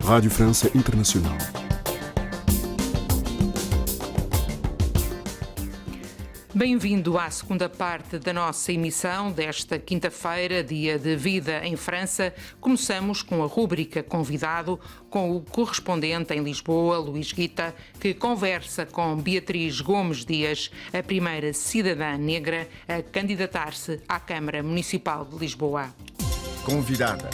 Rádio França Internacional. Bem-vindo à segunda parte da nossa emissão desta quinta-feira, dia de Vida em França. Começamos com a rúbrica Convidado, com o correspondente em Lisboa, Luís Guita, que conversa com Beatriz Gomes Dias, a primeira cidadã negra a candidatar-se à Câmara Municipal de Lisboa. Convidada.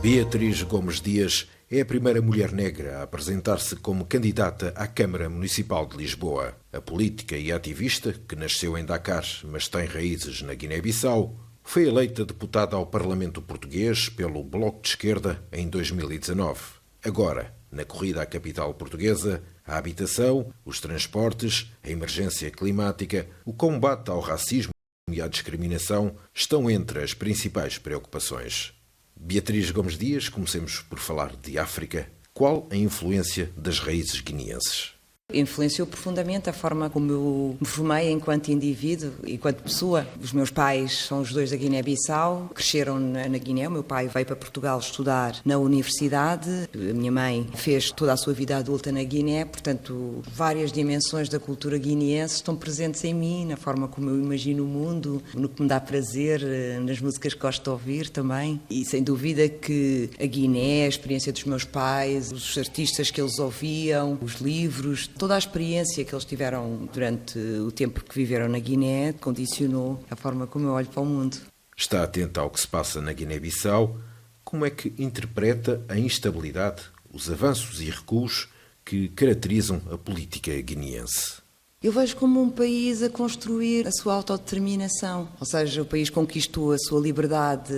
Beatriz Gomes Dias é a primeira mulher negra a apresentar-se como candidata à Câmara Municipal de Lisboa. A política e ativista, que nasceu em Dakar, mas tem raízes na Guiné-Bissau, foi eleita deputada ao Parlamento Português pelo Bloco de Esquerda em 2019. Agora, na corrida à capital portuguesa, a habitação, os transportes, a emergência climática, o combate ao racismo e à discriminação estão entre as principais preocupações. Beatriz Gomes Dias, comecemos por falar de África. Qual a influência das raízes guineenses? Influenciou profundamente a forma como eu me formei enquanto indivíduo, enquanto pessoa. Os meus pais são os dois da Guiné-Bissau, cresceram na Guiné. O meu pai veio para Portugal estudar na universidade. A minha mãe fez toda a sua vida adulta na Guiné, portanto, várias dimensões da cultura guineense estão presentes em mim, na forma como eu imagino o mundo, no que me dá prazer, nas músicas que gosto de ouvir também. E sem dúvida que a Guiné, a experiência dos meus pais, os artistas que eles ouviam, os livros, toda a experiência que eles tiveram durante o tempo que viveram na Guiné condicionou a forma como eu olho para o mundo. Está atenta ao que se passa na Guiné-Bissau. Como é que interpreta a instabilidade, os avanços e recuos que caracterizam a política guineense? Eu vejo como um país a construir a sua autodeterminação, ou seja, o país conquistou a sua liberdade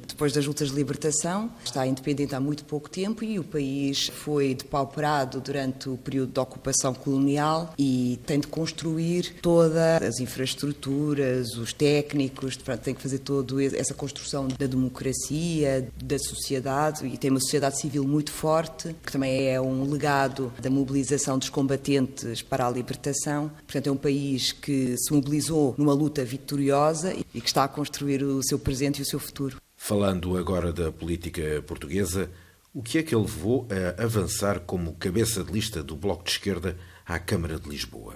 depois das lutas de libertação, está independente há muito pouco tempo e o país foi depauperado durante o período de ocupação colonial e tem de construir todas as infraestruturas, os técnicos, tem que fazer toda essa construção da democracia, da sociedade, e tem uma sociedade civil muito forte, que também é um legado da mobilização dos combatentes para a libertação. Portanto, é um país que se mobilizou numa luta vitoriosa e que está a construir o seu presente e o seu futuro. Falando agora da política portuguesa, o que é que ele levou a avançar como cabeça de lista do Bloco de Esquerda à Câmara de Lisboa?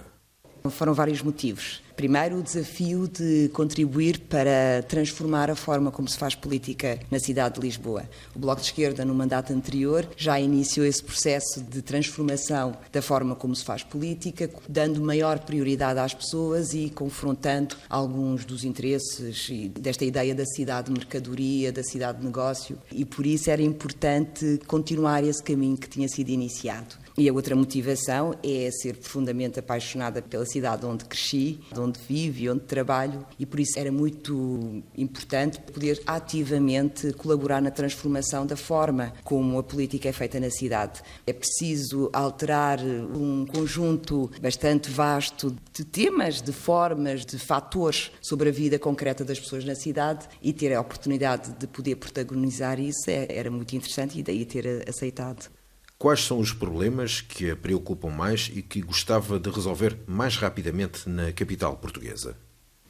Foram vários motivos. Primeiro, o desafio de contribuir para transformar a forma como se faz política na cidade de Lisboa. O Bloco de Esquerda, no mandato anterior, já iniciou esse processo de transformação da forma como se faz política, dando maior prioridade às pessoas e confrontando alguns dos interesses desta ideia da cidade de mercadoria, da cidade de negócio, e por isso era importante continuar esse caminho que tinha sido iniciado. E a outra motivação é ser profundamente apaixonada pela cidade onde cresci, onde vivo e onde trabalho, e por isso era muito importante poder ativamente colaborar na transformação da forma como a política é feita na cidade. É preciso alterar um conjunto bastante vasto de temas, de formas, de fatores sobre a vida concreta das pessoas na cidade, e ter a oportunidade de poder protagonizar isso era muito interessante, e daí ter aceitado. Quais são os problemas que a preocupam mais e que gostava de resolver mais rapidamente na capital portuguesa?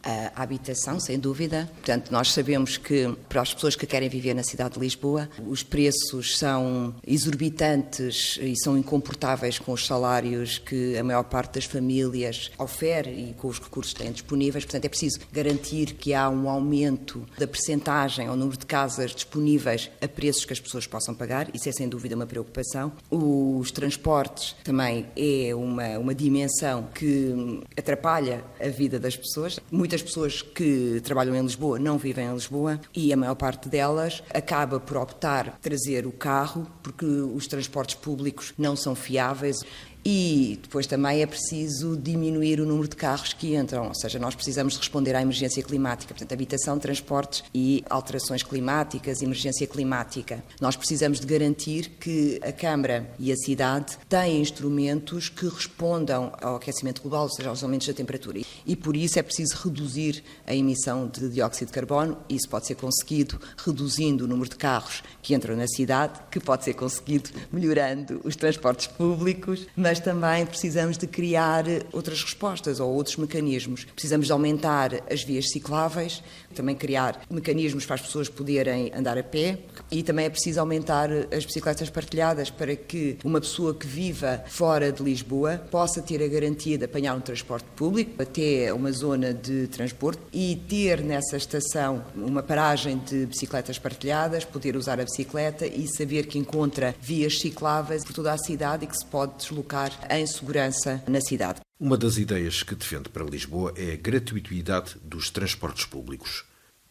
A habitação, sem dúvida. Portanto, nós sabemos que para as pessoas que querem viver na cidade de Lisboa, os preços são exorbitantes e são incomportáveis com os salários que a maior parte das famílias oferece e com os recursos que têm disponíveis. Portanto, é preciso garantir que há um aumento da percentagem ou número de casas disponíveis a preços que as pessoas possam pagar. Isso é, sem dúvida, uma preocupação. Os transportes também é uma dimensão que atrapalha a vida das pessoas. Muitas pessoas que trabalham em Lisboa não vivem em Lisboa e a maior parte delas acaba por optar trazer o carro porque os transportes públicos não são fiáveis. E depois também é preciso diminuir o número de carros que entram, ou seja, nós precisamos responder à emergência climática, portanto, habitação, transportes e alterações climáticas, emergência climática. Nós precisamos de garantir que a Câmara e a cidade têm instrumentos que respondam ao aquecimento global, ou seja, aos aumentos da temperatura. E por isso é preciso reduzir a emissão de dióxido de carbono. Isso pode ser conseguido reduzindo o número de carros que entram na cidade, que pode ser conseguido melhorando os transportes públicos, mas mas também precisamos de criar outras respostas ou outros mecanismos. Precisamos de aumentar as vias cicláveis, também criar mecanismos para as pessoas poderem andar a pé e também é preciso aumentar as bicicletas partilhadas para que uma pessoa que viva fora de Lisboa possa ter a garantia de apanhar um transporte público até uma zona de transporte e ter nessa estação uma paragem de bicicletas partilhadas, poder usar a bicicleta e saber que encontra vias cicláveis por toda a cidade e que se pode deslocar em segurança na cidade. Uma das ideias que defende para Lisboa é a gratuitidade dos transportes públicos.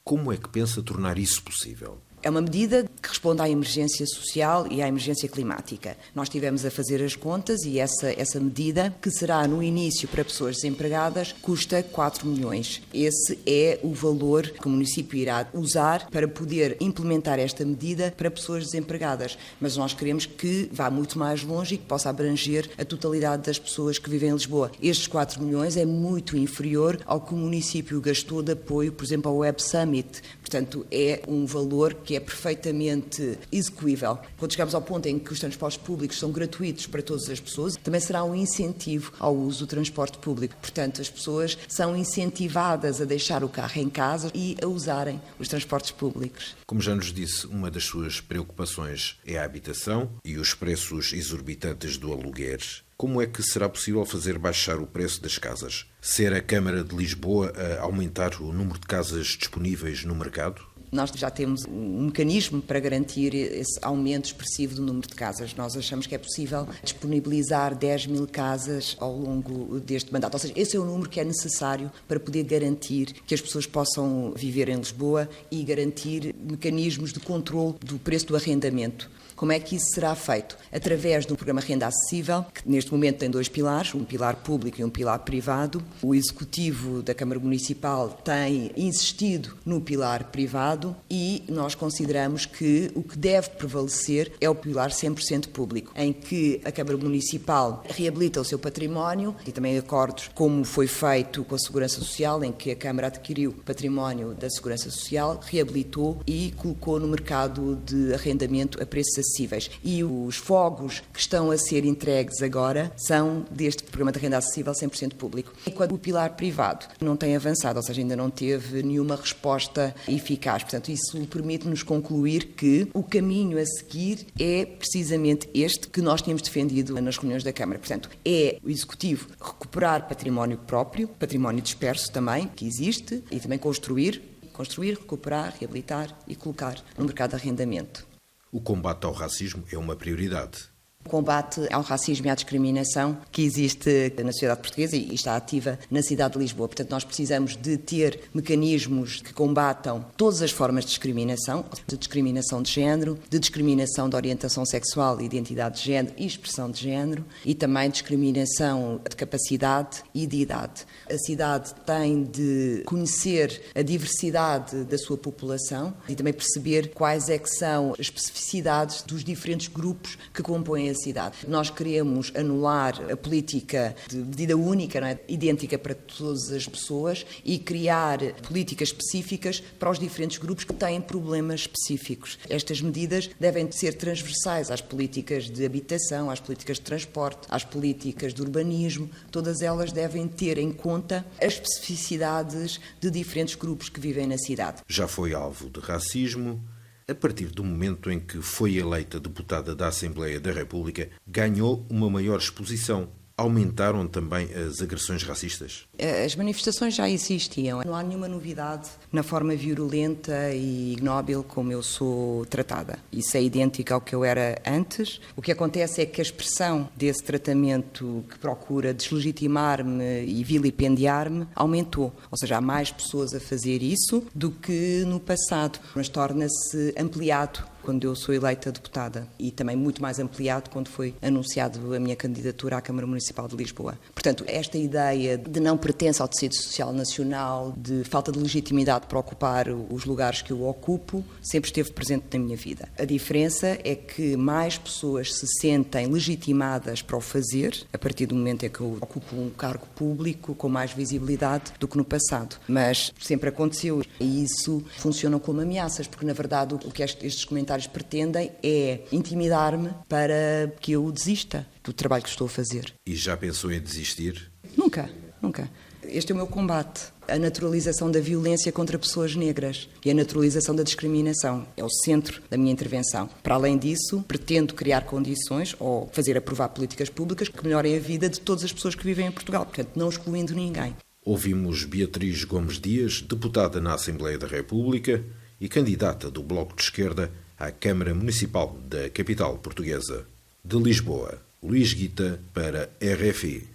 Como é que pensa tornar isso possível? É uma medida que responde à emergência social e à emergência climática. Nós estivemos a fazer as contas e essa medida, que será no início para pessoas desempregadas, custa 4 milhões. Esse é o valor que o município irá usar para poder implementar esta medida para pessoas desempregadas. Mas nós queremos que vá muito mais longe e que possa abranger a totalidade das pessoas que vivem em Lisboa. Estes 4 milhões é muito inferior ao que o município gastou de apoio, por exemplo, ao Web Summit. Portanto, é um valor que é perfeitamente execuível. Quando chegamos ao ponto em que os transportes públicos são gratuitos para todas as pessoas, também será um incentivo ao uso do transporte público. Portanto, as pessoas são incentivadas a deixar o carro em casa e a usarem os transportes públicos. Como já nos disse, uma das suas preocupações é a habitação e os preços exorbitantes do aluguer. Como é que será possível fazer baixar o preço das casas? Ser a Câmara de Lisboa a aumentar o número de casas disponíveis no mercado? Nós já temos um mecanismo para garantir esse aumento expressivo do número de casas. Nós achamos que é possível disponibilizar 10 mil casas ao longo deste mandato. Ou seja, esse é o número que é necessário para poder garantir que as pessoas possam viver em Lisboa e garantir mecanismos de controle do preço do arrendamento. Como é que isso será feito? Através do programa Renda Acessível, que neste momento tem 2 pilares, um pilar público e um pilar privado. O Executivo da Câmara Municipal tem insistido no pilar privado e nós consideramos que o que deve prevalecer é o pilar 100% público, em que a Câmara Municipal reabilita o seu património e também acordos como foi feito com a Segurança Social, em que a Câmara adquiriu património da Segurança Social, reabilitou e colocou no mercado de arrendamento a preços acessíveis. E os fogos que estão a ser entregues agora são deste programa de renda acessível 100% público. Enquanto o pilar privado não tem avançado, ou seja, ainda não teve nenhuma resposta eficaz. Portanto, isso permite-nos concluir que o caminho a seguir é precisamente este que nós tínhamos defendido nas reuniões da Câmara. Portanto, é o Executivo recuperar património próprio, património disperso também, que existe, e também construir, recuperar, reabilitar e colocar no mercado de arrendamento. O combate ao racismo é uma prioridade. O combate ao racismo e à discriminação que existe na sociedade portuguesa e está ativa na cidade de Lisboa. Portanto, nós precisamos de ter mecanismos que combatam todas as formas de discriminação de género, de discriminação de orientação sexual, identidade de género e expressão de género e também discriminação de capacidade e de idade. A cidade tem de conhecer a diversidade da sua população e também perceber quais é que são as especificidades dos diferentes grupos que compõem a cidade. Nós queremos anular a política de medida única, não é? Idêntica para todas as pessoas e criar políticas específicas para os diferentes grupos que têm problemas específicos. Estas medidas devem ser transversais às políticas de habitação, às políticas de transporte, às políticas de urbanismo. Todas elas devem ter em conta as especificidades de diferentes grupos que vivem na cidade. Já foi alvo de racismo. A partir do momento em que foi eleita deputada da Assembleia da República, ganhou uma maior exposição. Aumentaram também as agressões racistas? As manifestações já existiam. Não há nenhuma novidade na forma virulenta e ignóbil como eu sou tratada. Isso é idêntico ao que eu era antes. O que acontece é que a expressão desse tratamento que procura deslegitimar-me e vilipendiar-me aumentou. Ou seja, há mais pessoas a fazer isso do que no passado, mas torna-se ampliado quando eu sou eleita deputada e também muito mais ampliado quando foi anunciado a minha candidatura à Câmara Municipal de Lisboa. Portanto, esta ideia de não pertença ao tecido social nacional, de falta de legitimidade para ocupar os lugares que eu ocupo, sempre esteve presente na minha vida. A diferença é que mais pessoas se sentem legitimadas para o fazer, a partir do momento em que eu ocupo um cargo público com mais visibilidade do que no passado. Mas sempre aconteceu e isso funciona como ameaças, porque na verdade o que estes comentários pretendem é intimidar-me para que eu desista. do trabalho que estou a fazer. E já pensou em desistir? Nunca, nunca. Este é o meu combate. A naturalização da violência contra pessoas negras e a naturalização da discriminação. É o centro da minha intervenção. Para além disso, pretendo criar condições ou fazer aprovar políticas públicas que melhorem a vida de todas as pessoas que vivem em Portugal, portanto, não excluindo ninguém. Ouvimos Beatriz Gomes Dias, deputada na Assembleia da República e candidata do Bloco de Esquerda à Câmara Municipal da capital portuguesa. De Lisboa, Luís Guita para RFI.